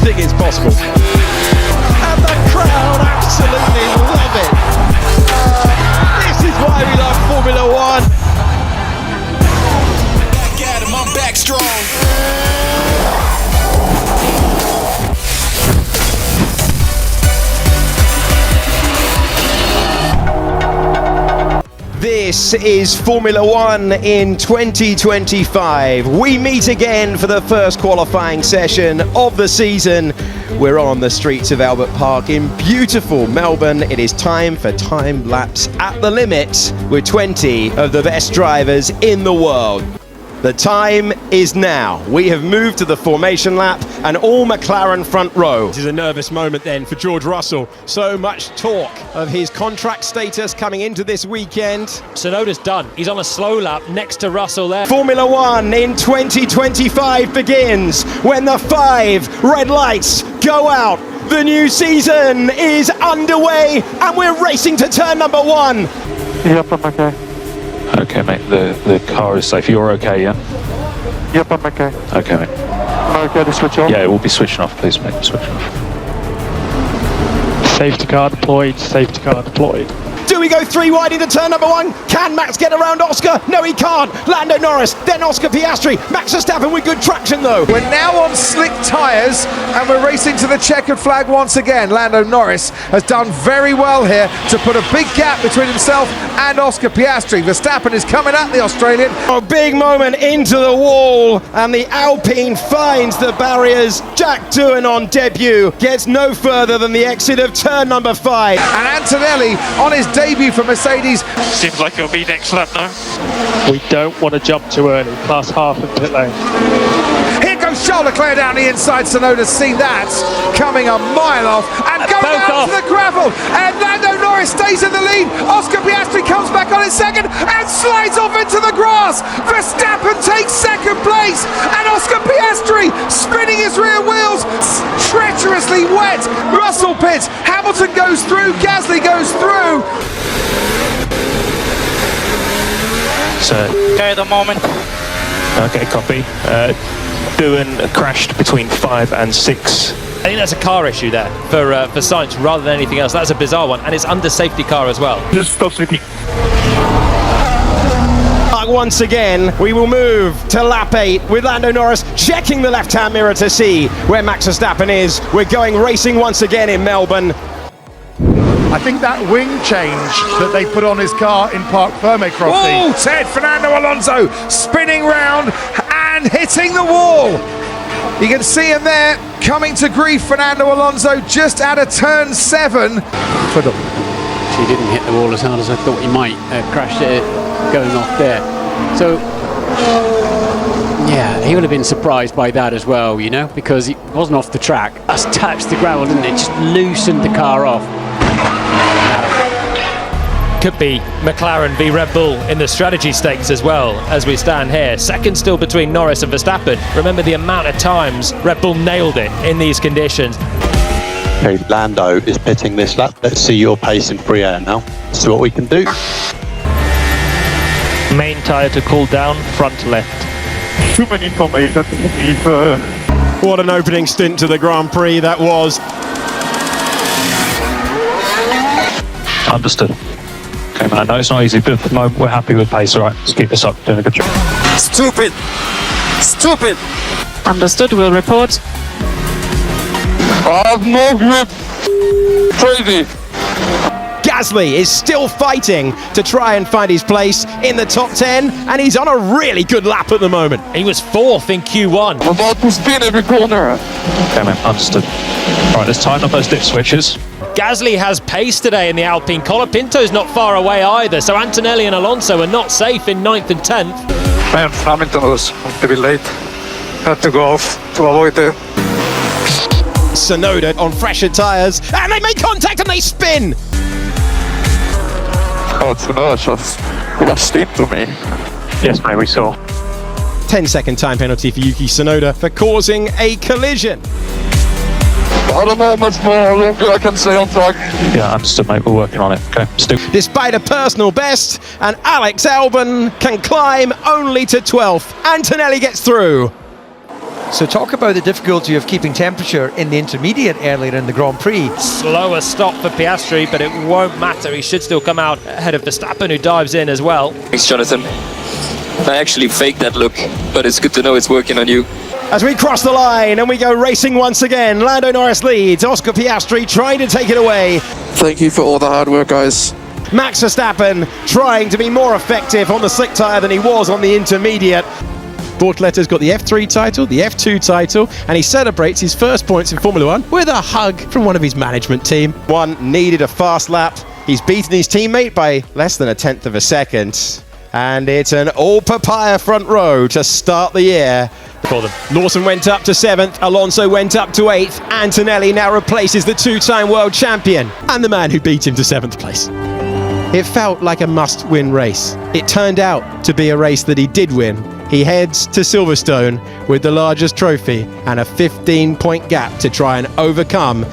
anything is possible. And the crowd absolutely love it. This is why we love Formula One. Back at him, I'm back strong. This is Formula One in 2025. We meet again for the first qualifying session of the season. We're on the streets of Albert Park in beautiful Melbourne. It is time for time laps at the limit with 20 of the best drivers in the world. The time is now. We have moved to the formation lap and all McLaren front row. This is a nervous moment then for George Russell. So much talk of his contract status coming into this weekend. Tsunoda's done. He's on a slow lap next to Russell there. Formula One in 2025 begins when the 5 red lights go out. The new season is underway and we're racing to turn number 1. Yep, I'm okay. Okay, mate, the car is safe. You're okay, yeah? Yep, I'm okay. Okay, mate. Am I okay to switch off? Yeah, we'll be switching off, please, mate. Switch off. Safety car deployed, safety car deployed. Do we go 3 wide into turn number 1? Can Max get around Oscar? No, he can't. Lando Norris, then Oscar Piastri. Max Verstappen with good traction, though. We're now on slick tyres and we're racing to the checkered flag once again. Lando Norris has done very well here to put a big gap between himself and Oscar Piastri. Verstappen is coming at the Australian. A big moment into the wall and the Alpine finds the barriers. Jack Doohan on debut gets no further than the exit of turn number 5. And Antonelli on his debut for Mercedes. Seems like it'll be next lap now. We don't want to jump too early, plus half in pit lane. Here goes Charles Leclerc down the inside. Tsunoda's seen that coming a mile off and going out to the gravel. And Lando Norris stays in the lead. Oscar Piastri comes back on in second and slides off into the grass. Verstappen takes second place and Oscar Piastri spinning his rear wheels, treacherously wet. Russell pits. Hamilton goes through. Gasly goes through. So, Okay, at the moment. okay, copy. Doohan crashed between 5 and 6. I think that's a car issue there for Sainz rather than anything else. That's a bizarre one, and it's under safety car as well. Just stop sweeping. Once again, we will move to lap 8 with Lando Norris checking the left-hand mirror to see where Max Verstappen is. We're going racing once again in Melbourne. I think that wing change that they put on his car in Park Ferme, Crofty. Oh, Ted Fernando Alonso spinning round and hitting the wall. You can see him there coming to grief. Fernando Alonso just out of turn 7. He didn't hit the wall as hard as I thought he might. Crashed it going off there. So, yeah, he would have been surprised by that as well, you know, because he wasn't off the track. Just touched the gravel, didn't it? Just loosened the car off. Could be McLaren v Red Bull in the strategy stakes as well as we stand here. Second still between Norris and Verstappen. Remember the amount of times Red Bull nailed it in these conditions. Okay, Lando is pitting this lap. Let's see your pace in free air now. See what we can do. Main tyre to cool down, front left. Too many information. What an opening stint to the Grand Prix that was. Understood. Okay, man, I know it's not easy, but at the moment we're happy with pace. All right, let's keep this up. Doing a good job. Stupid! Stupid! Understood, we'll report. I have no grip. Crazy. Gasly is still fighting to try and find his place in the top 10, and he's on a really good lap at the moment. He was 4th in Q1. I'm about to spin every corner. Okay, man, understood. All right, let's tighten up those dip switches. Gasly has pace today in the Alpine. Colapinto's not far away either, so Antonelli and Alonso are not safe in 9th and 10th. Man, Hamilton was a bit late. Had to go off to avoid the... Tsunoda on fresher tyres, and they make contact and they spin! Oh, Tsunoda just rushed into me. Yes, mate, we saw. 10-second time penalty for Yuki Tsunoda for causing a collision. I don't know how much more I can say on track. Yeah, understood, mate. We're working on it. Okay, still. Despite a personal best, and Alex Albon can climb only to 12th. Antonelli gets through. So talk about the difficulty of keeping temperature in the intermediate earlier in the Grand Prix. Slower stop for Piastri, but it won't matter. He should still come out ahead of Verstappen, who dives in as well. Thanks, Jonathan. I actually faked that look, but it's good to know it's working on you. As we cross the line and we go racing once again, Lando Norris leads, Oscar Piastri trying to take it away. Thank you for all the hard work, guys. Max Verstappen trying to be more effective on the slick tyre than he was on the intermediate. Bortoletta's got the F3 title, the F2 title, and he celebrates his first points in Formula 1 with a hug from one of his management team. One needed a fast lap. He's beaten his teammate by less than 1/10 of a second. And it's an all-papaya front row to start the year. For them. Lawson went up to 7th, Alonso went up to 8th, Antonelli now replaces the two-time world champion and the man who beat him to 7th place. It felt like a must-win race. It turned out to be a race that he did win. He heads to Silverstone with the largest trophy and a 15-point gap to try and overcome